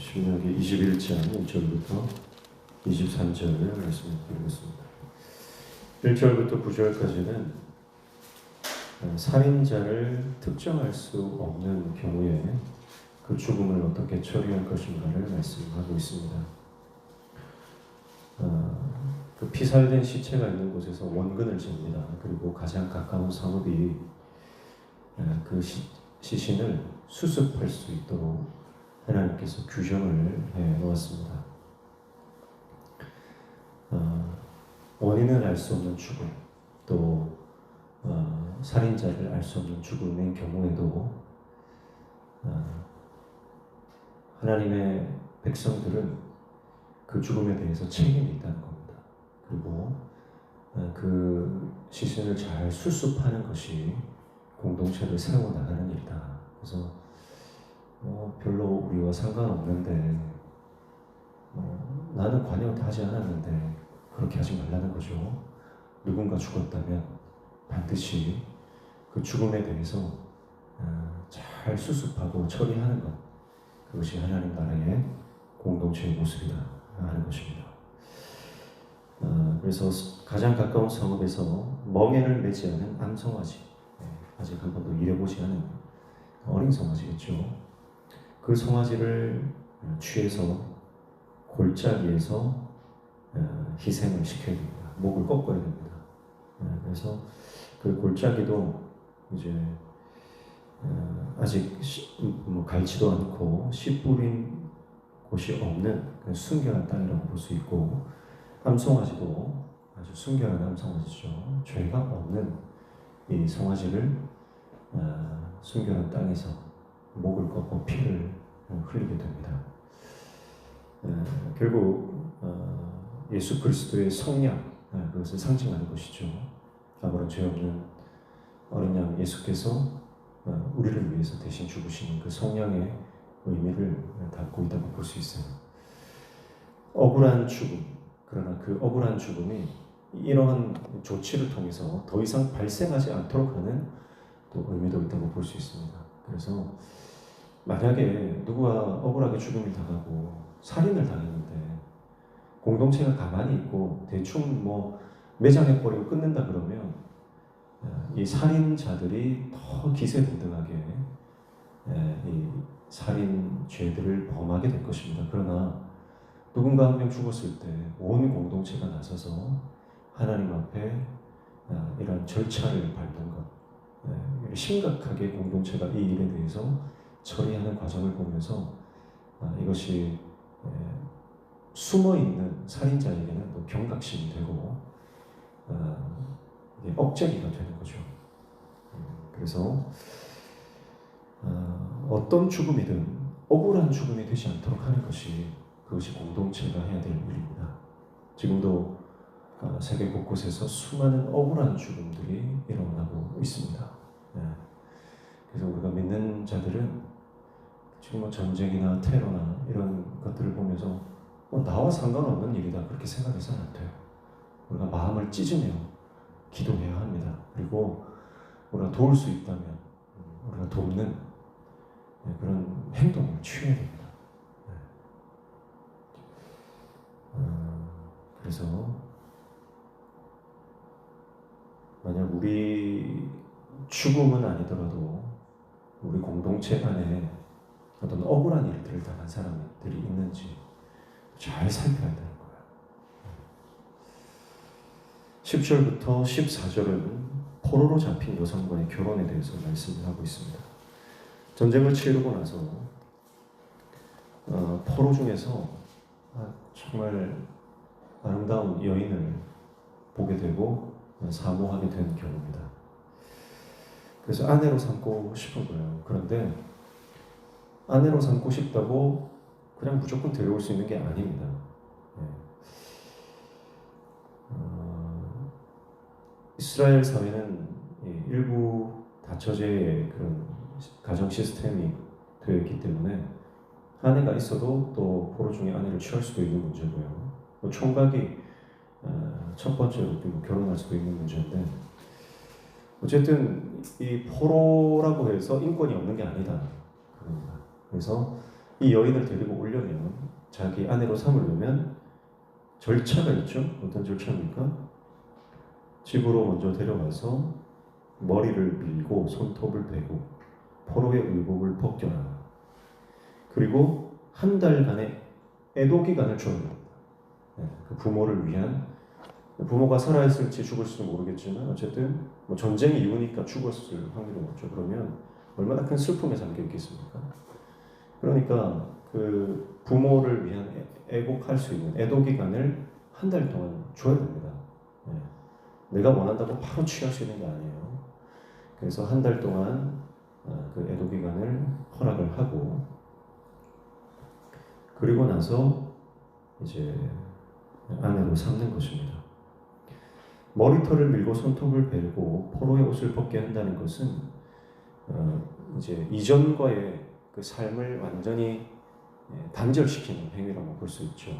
신명기 21장 1절부터 23절을 말씀드리겠습니다. 1절부터 9절까지는 살인자를 특정할 수 없는 경우에 그 죽음을 어떻게 처리할 것인가를 말씀하고 있습니다. 그 피살된 시체가 있는 곳에서 원근을 잽니다. 그리고 가장 가까운 성읍이 그 시신을 수습할 수 있도록 하나님께서 규정을 해 놓았습니다. 원인을 알 수 없는 죽음, 또 살인자를 알 수 없는 죽음의 경우에도 하나님의 백성들은 그 죽음에 대해서 책임이 있다는 겁니다. 그리고 그 시신을 잘 수습하는 것이 공동체를 세워나가는 일이다. 그래서 별로 우리와 상관없는데 나는 관여도 하지 않았는데 그렇게 하지 말라는 거죠. 누군가 죽었다면 반드시 그 죽음에 대해서 잘 수습하고 처리하는 것, 그것이 하나님 나라의 공동체의 모습이다 하는 것입니다. 그래서 가장 가까운 성읍에서 멍에를 매지 않은 암송아지, 아직 한 번도 일해보지 않은 어린 송아지겠죠. 그 송아지를 취해서 골짜기에서 희생을 시켜야 됩니다. 목을 꺾어야 됩니다. 그래서 그 골짜기도 이제 아직 갈지도 않고 씨 뿌린 곳이 없는 순결한 땅이라고 볼 수 있고, 암송아지도 아주 순결한 암송아지죠. 죄가 없는 이 송아지를 순결한 땅에서 목을 꺾고 피를 흘리게 됩니다. 결국 예수 그리스도의 성량, 그것을 상징하는 것이죠. 아무런 죄 없는 어린 양 예수께서 우리를 위해서 대신 죽으시는 그 성량의 의미를 담고 있다고 볼 수 있어요. 억울한 죽음, 그러나 그 억울한 죽음이 이러한 조치를 통해서 더 이상 발생하지 않도록 하는 또 의미도 있다고 볼 수 있습니다. 그래서 만약에 누가 억울하게 죽음을 당하고 살인을 당했는데 공동체가 가만히 있고 대충 매장해버리고 끝낸다 그러면 이 살인자들이 더 기세등등하게 이 살인 죄들을 범하게 될 것입니다. 그러나 누군가 한 명 죽었을 때 온 공동체가 나서서 하나님 앞에 이런 절차를 밟는 것, 심각하게 공동체가 이 일에 대해서 처리하는 과정을 보면서 이것이 숨어있는 살인자에게는 또 경각심이 되고 억제기가 되는 거죠. 그래서 어떤 죽음이든 억울한 죽음이 되지 않도록 하는 것이, 그것이 공동체가 해야 될 일입니다. 지금도 세계 곳곳에서 수많은 억울한 죽음들이 일어나고 있습니다. 그래서 우리가 믿는 자들은 지금 전쟁이나 테러나 이런 것들을 보면서 나와 상관없는 일이다 그렇게 생각해서는 안 돼요. 우리가 마음을 찢으며 기도해야 합니다. 그리고 우리가 도울 수 있다면 우리가 돕는 그런 행동을 취해야 됩니다. 그래서 만약 우리 죽음은 아니더라도 우리 공동체 안에 어떤 억울한 일들을 당한 사람들이 있는지 잘 살펴야 되는 거예요. 10절부터 14절은 포로로 잡힌 여성과의 결혼에 대해서 말씀을 하고 있습니다. 전쟁을 치르고 나서 포로 중에서 정말 아름다운 여인을 보게 되고 사모하게 된 경우입니다. 그래서 아내로 삼고 싶은 거예요. 그런데 아내로 삼고 싶다고 그냥 무조건 데려올 수 있는 게 아닙니다. 이스라엘 사회는 일부 다처제의 그런 가정 시스템이 되어 있기 때문에 아내가 있어도 또 포로 중에 아내를 취할 수도 있는 문제고요. 총각이 첫 번째로 결혼할 수도 있는 문제인데, 어쨌든 이 포로라고 해서 인권이 없는 게 아니다. 그래서 이 여인을 데리고 오려면, 자기 아내로 삼으려면 절차가 있죠. 어떤 절차입니까? 집으로 먼저 데려가서 머리를 밀고 손톱을 베고 포로의 의복을 벗겨라. 그리고 한 달간의 애도 기간을 줘야 됩니다. 그 부모를 위한, 부모가 살아있을지 죽을지는 모르겠지만 어쨌든 뭐 전쟁 이후니까 죽었을 확률이 높죠. 그러면 얼마나 큰 슬픔에 잠겨 있겠습니까? 그러니까 그 부모를 위한 애곡할 수 있는 애도 기간을 한 달 동안 줘야 됩니다. 내가 원한다고 바로 취할 수 있는 게 아니에요. 그래서 한 달 동안 그 애도 기간을 허락을 하고, 그리고 나서 이제 아내로 삼는 것입니다. 머리털을 밀고 손톱을 베고 포로의 옷을 벗게 한다는 것은 이제 이전과의 그 삶을 완전히 단절시키는 행위라고 볼 수 있죠.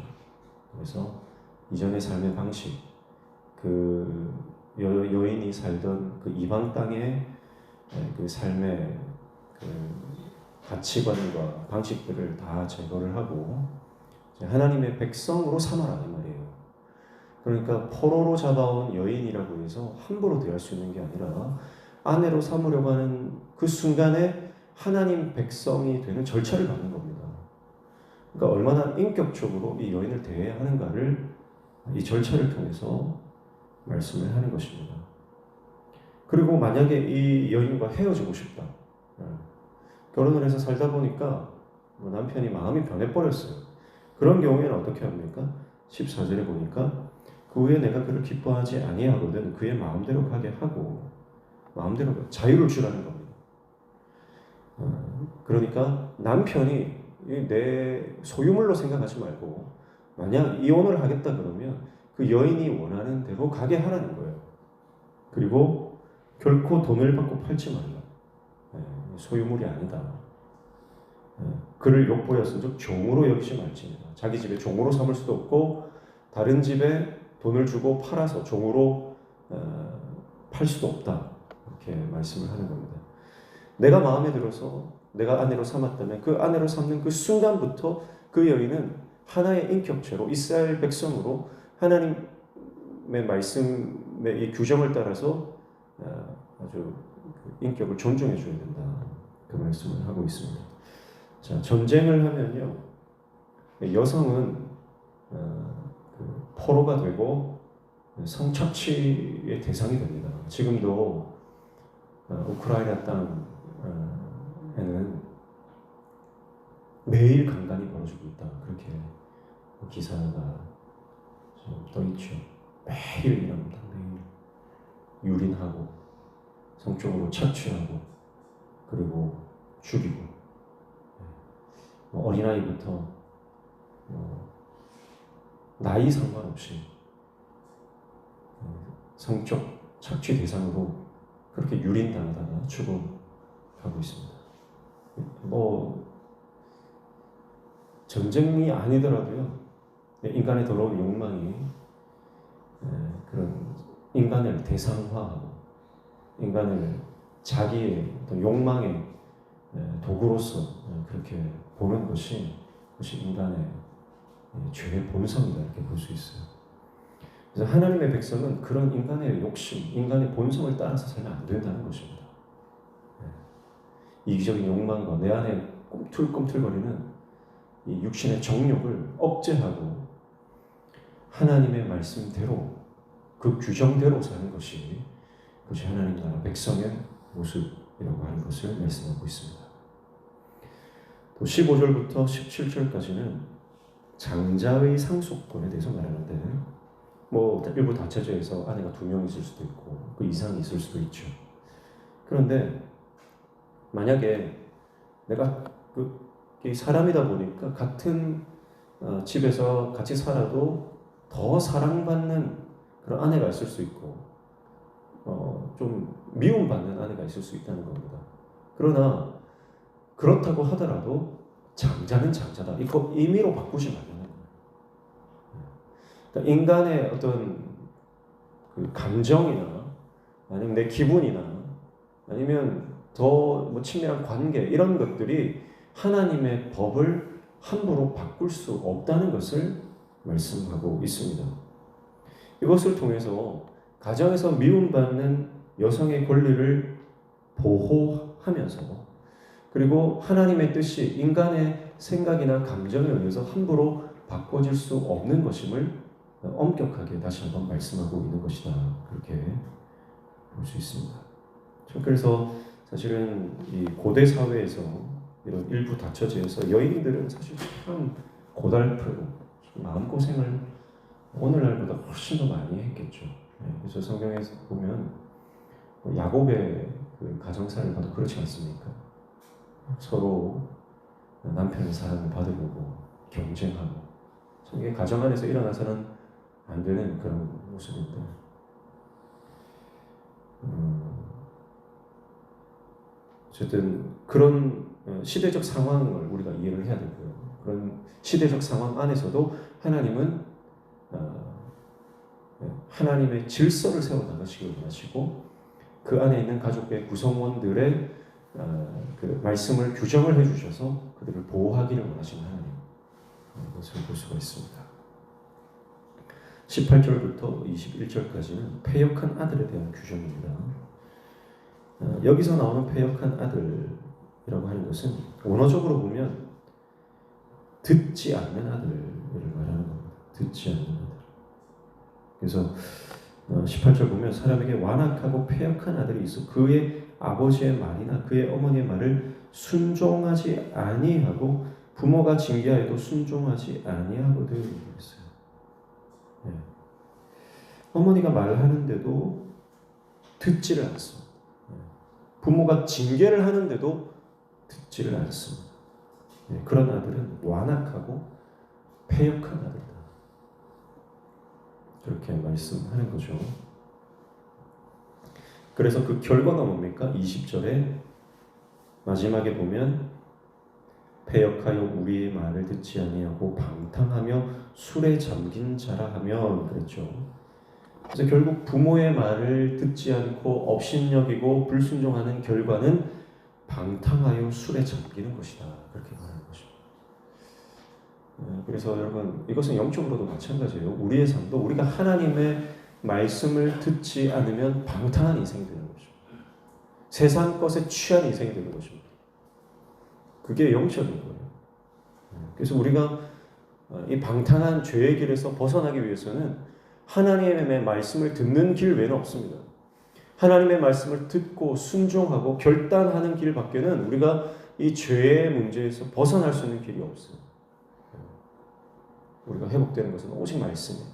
그래서 이전의 삶의 방식, 그 여인이 살던 그 이방 땅의 그 삶의 그 가치관과 방식들을 다 제거를 하고 하나님의 백성으로 삼아라 이 말이에요. 그러니까 포로로 잡아온 여인이라고 해서 함부로 대할 수 있는 게 아니라 아내로 삼으려고 하는 그 순간에 하나님 백성이 되는 절차를 받는 겁니다. 그러니까 얼마나 인격적으로 이 여인을 대해야 하는가를 이 절차를 통해서 말씀을 하는 것입니다. 그리고 만약에 이 여인과 헤어지고 싶다. 결혼을 해서 살다 보니까 뭐 남편이 마음이 변해버렸어요. 그런 경우에는 어떻게 합니까? 14절에 보니까 그 후에 내가 그를 기뻐하지 아니하거든 그의 마음대로 가게 하고, 마음대로 자유를 주라는 겁니다. 그러니까 남편이 내 소유물로 생각하지 말고 만약 이혼을 하겠다 그러면 그 여인이 원하는 대로 가게 하라는 거예요. 그리고 결코 돈을 받고 팔지 말라. 소유물이 아니다. 그를 욕보였은즉 종으로 여기지 말지니라. 자기 집에 종으로 삼을 수도 없고 다른 집에 돈을 주고 팔아서 종으로 팔 수도 없다. 이렇게 말씀을 하는 겁니다. 내가 마음에 들어서 내가 아내로 삼았다면 그 아내로 삼는 그 순간부터 그 여인은 하나의 인격체로 이스라엘 백성으로 하나님의 말씀의 이 규정을 따라서 아주 인격을 존중해 줘야 된다. 그 말씀을 하고 있습니다. 자, 전쟁을 하면요, 여성은 포로가 되고 성착취의 대상이 됩니다. 지금도 우크라이나 땅에는 매일 강간이 벌어지고 있다. 그렇게 기사가 떠 있죠. 매일 일합니다. 매일 유린하고 성적으로 착취하고 그리고 죽이고, 어린아이부터 나이 상관없이 성적 착취 대상으로 그렇게 유린당하다가 죽어가고 있습니다. 전쟁이 아니더라도요, 인간의 더러운 욕망이 그런 인간을 대상화하고 인간을 자기의 어떤 욕망의 도구로서 그렇게 보는 것이 인간의 죄의 본성이다 이렇게 볼 수 있어요. 그래서 하나님의 백성은 그런 인간의 욕심, 인간의 본성을 따라서 살면 안 된다는 것입니다. 이기적인 욕망과 내 안에 꿈틀꿈틀거리는 이 육신의 정욕을 억제하고 하나님의 말씀대로 그 규정대로 사는 것이 하나님 나라 백성의 모습이라고 하는 것을 말씀하고 있습니다. 또 15절부터 17절까지는 장자의 상속권에 대해서 말하는데, 일부 다처제에서 아내가 2명 있을 수도 있고 그 이상이 있을 수도 있죠. 그런데 만약에 내가 사람이다 보니까 같은 집에서 같이 살아도 더 사랑받는 그런 아내가 있을 수 있고 좀 미움받는 아내가 있을 수 있다는 겁니다. 그러나 그렇다고 하더라도 장자는 장자다. 이거 임의로 바꾸지 말라는 거예요. 그러니까 인간의 어떤 그 감정이나 아니면 내 기분이나 아니면 더 친밀한 관계 이런 것들이 하나님의 법을 함부로 바꿀 수 없다는 것을 말씀하고 있습니다. 이것을 통해서 가정에서 미움받는 여성의 권리를 보호하면서, 그리고 하나님의 뜻이 인간의 생각이나 감정에 의해서 함부로 바꿔질 수 없는 것임을 엄격하게 다시 한번 말씀하고 있는 것이다. 그렇게 볼 수 있습니다. 그래서 사실은 이 고대 사회에서 이런 일부 다처제에서 여인들은 사실 참 고달프고 마음고생을 오늘날보다 훨씬 더 많이 했겠죠. 그래서 성경에서 보면 야곱의 그 가정사를 봐도 그렇지 않습니까? 서로 남편의 사랑을 받으려고 경쟁하고, 이게 가정 안에서 일어나서는 안 되는 그런 모습인데, 어쨌든 그런 시대적 상황을 우리가 이해를 해야 되고요. 그런 시대적 상황 안에서도 하나님은 하나님의 질서를 세워나가시길 원하시고, 그 안에 있는 가족의 구성원들의 그 말씀을 규정을 해주셔서 그들을 보호하기를 원하시는 하나님, 이것을 볼 수가 있습니다. 18절부터 21절까지는 패역한 아들에 대한 규정입니다. 여기서 나오는 패역한 아들이라고 하는 것은 원어적으로 보면 듣지 않는 아들을 말하는 겁니다. 듣지 않는 아들. 그래서 18절 보면 사람에게 완악하고 패역한 아들이 있어 그의 아버지의 말이나 그의 어머니의 말을 순종하지 아니하고 부모가 징계하여도 순종하지 아니하거든 그랬어요. 네. 어머니가 말하는데도 듣지를 않습니다. 부모가 징계를 하는데도 듣지를 않습니다. 네. 그런 아들은 완악하고 패역한 아들이다. 그렇게 말씀하는 거죠. 그래서 그 결과가 뭡니까? 20절에 마지막에 보면 패역하여 우리의 말을 듣지 아니하고 방탕하며 술에 잠긴 자라 하면 그랬죠. 그래서 결국 부모의 말을 듣지 않고 업신여기고 불순종하는 결과는 방탕하여 술에 잠기는 것이다. 그렇게 말하는 것입니다. 그래서 여러분, 이것은 영적으로도 마찬가지예요. 우리의 삶도 우리가 하나님의 말씀을 듣지 않으면 방탕한 인생이 되는 것입니다. 세상 것에 취한 인생이 되는 것입니다. 그게 영적인 거예요. 그래서 우리가 이 방탕한 죄의 길에서 벗어나기 위해서는 하나님의 말씀을 듣는 길 외에는 없습니다. 하나님의 말씀을 듣고 순종하고 결단하는 길밖에는 우리가 이 죄의 문제에서 벗어날 수 있는 길이 없어요. 우리가 회복되는 것은 오직 말씀이에요.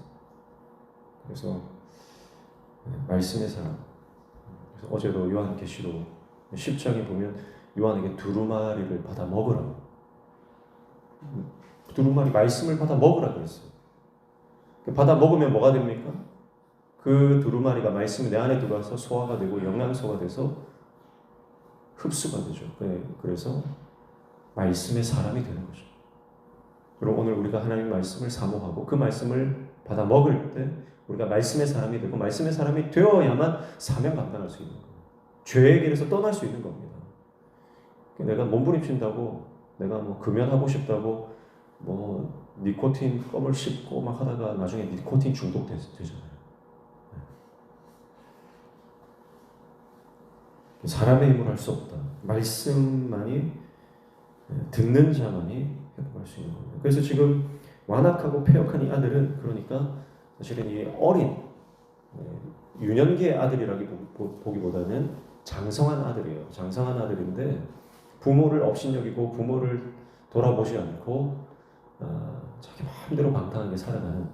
그래서 말씀의 사람. 그래서 어제도 요한계시록 10장에 보면 요한에게 두루마리를 받아 먹으라고. 두루마리 말씀을 받아 먹으라 그랬어요. 받아 먹으면 뭐가 됩니까? 그 두루마리가 말씀이 내 안에 들어와서 소화가 되고 영양소가 돼서 흡수가 되죠. 그래서 말씀의 사람이 되는 거죠. 그리고 오늘 우리가 하나님 말씀을 사모하고 그 말씀을 받아 먹을 때 우리가 말씀의 사람이 되고 말씀의 사람이 되어야만 사명 감당할 수 있는 거예요. 죄의 길에서 떠날 수 있는 겁니다. 내가 몸부림친다고, 내가 뭐 금연하고 싶다고 뭐 니코틴 껌을 씹고 막 하다가 나중에 니코틴 중독 되잖아요. 사람의 힘으로 할 수 없다. 말씀만이, 듣는 자만이 회복할 수 있는 겁니다. 그래서 지금 완악하고 패역한 이 아들은 그러니까 사실은 이 어린 유년기의 아들이라기보다는 장성한 아들이에요. 장성한 아들인데 부모를 업신여기고 부모를 돌아보지 않고 자기 마음대로 방탕하게 살아가는,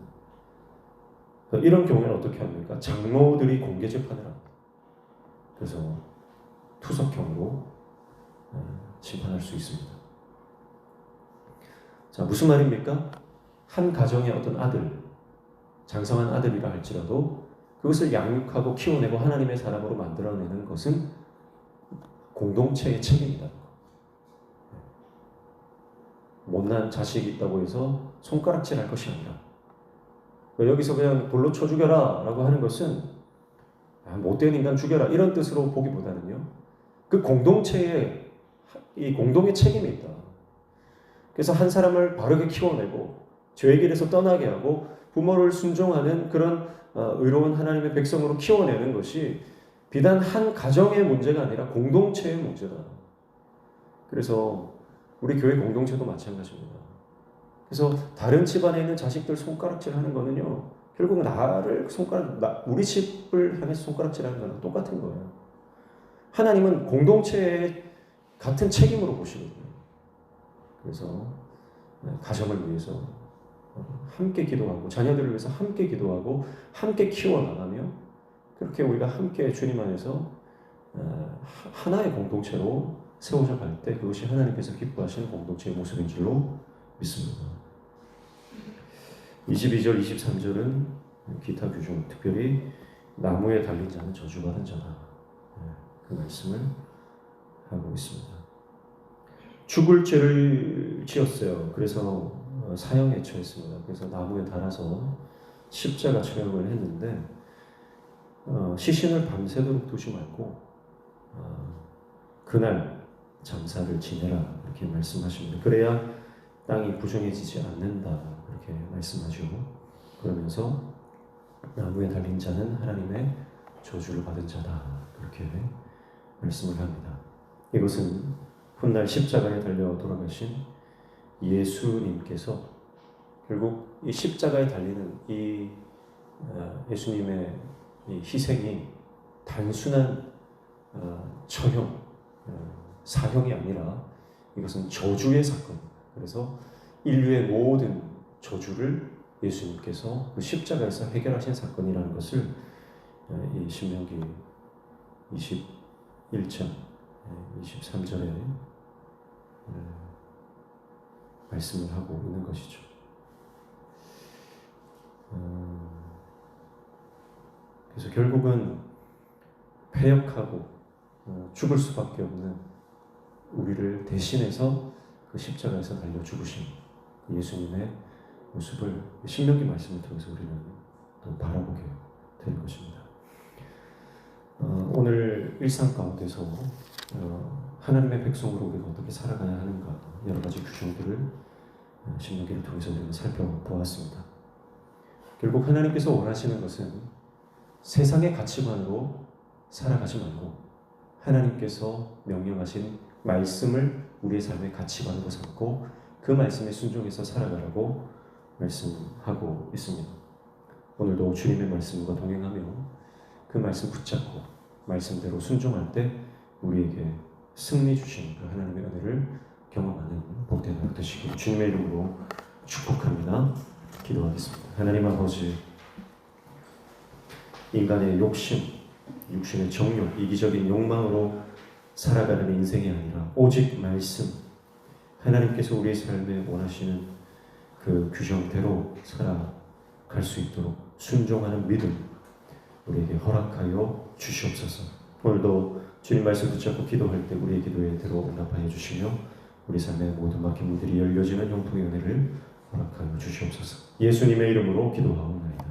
이런 경우에는 어떻게 합니까? 장로들이 공개 재판을 합니다. 그래서 투석형으로 심판할 수 있습니다. 자, 무슨 말입니까? 한 가정의 어떤 아들, 장성한 아들이라 할지라도 그것을 양육하고 키워내고 하나님의 사람으로 만들어내는 것은 공동체의 책임이다. 못난 자식이 있다고 해서 손가락질 할 것이 아니라, 여기서 그냥 돌로 쳐 죽여라 라고 하는 것은 못된 인간 죽여라 이런 뜻으로 보기보다는요, 그 공동체에 이 공동의 책임이 있다. 그래서 한 사람을 바르게 키워내고 죄의 길에서 떠나게 하고 부모를 순종하는 그런 의로운 하나님의 백성으로 키워내는 것이 비단 한 가정의 문제가 아니라 공동체의 문제다. 그래서 우리 교회 공동체도 마찬가지입니다. 그래서 다른 집안에 있는 자식들 손가락질 하는 거는요, 결국 우리 집을 향해서 손가락질 하는 거랑 똑같은 거예요. 하나님은 공동체의 같은 책임으로 보시거든요. 그래서 가정을 위해서 함께 기도하고 자녀들을 위해서 함께 기도하고 함께 키워나가며 그렇게 우리가 함께 주님 안에서 하나의 공동체로 세워져 갈 때 그것이 하나님께서 기뻐하시는 공동체의 모습인 줄로 믿습니다. 22절, 23절은 기타 규정, 특별히 나무에 달린 자는 저주받은 자다. 그 말씀을 하고 있습니다. 죽을 죄를 지었어요. 그래서 사형에 처했습니다. 그래서 나무에 달아서 십자가 처형을 했는데 시신을 밤새도록 두지 말고 그날 잠사를 지내라 이렇게 말씀하십니다. 그래야 땅이 부정해지지 않는다 이렇게 말씀하죠. 그러면서 나무에 달린 자는 하나님의 저주를 받은 자다 그렇게 말씀을 합니다. 이것은 훗날 십자가에 달려 돌아가신 예수님께서 결국 이 십자가에 달리는 이 예수님의 이 희생이 단순한 처형, 사형이 아니라 이것은 저주의 사건. 그래서 인류의 모든 저주를 예수님께서 그 십자가에서 해결하신 사건이라는 것을 이 신명기 21장 23절에 말씀을 하고 있는 것이죠. 그래서 결국은 패역하고 죽을 수밖에 없는 우리를 대신해서 그 십자가에서 달려 죽으신 그 예수님의 모습을 신명기 말씀을 통해서 우리는 또 바라보게 될 것입니다. 오늘 일상 가운데서 하나님의 백성으로 우리가 어떻게 살아가야 하는가 여러 가지 규정들을 신명기를 통해서 우리는 살펴보았습니다. 결국 하나님께서 원하시는 것은 세상의 가치관으로 살아가지 말고 하나님께서 명령하신 말씀을 우리의 삶의 가치관으로 삼고 그 말씀에 순종해서 살아가라고 말씀하고 있습니다. 오늘도 주님의 말씀과 동행하며 그 말씀 붙잡고 말씀대로 순종할 때 우리에게 승리 주신 그 하나님의 은혜를 경험하는 복된 하루 되시길 주님의 이름으로 축복합니다. 기도하겠습니다. 하나님 아버지, 인간의 욕심, 육신의 정욕, 이기적인 욕망으로 살아가는 인생이 아니라 오직 말씀, 하나님께서 우리의 삶에 원하시는 그 규정대로 살아갈 수 있도록 순종하는 믿음 우리에게 허락하여 주시옵소서. 오늘도 주님 말씀 붙잡고 기도할 때 우리의 기도에 들어 응답하여 주시며 우리 삶의 모든 막힌 문들이 열려지는 형통의 은혜를 허락하여 주시옵소서. 예수님의 이름으로 기도하옵나이다.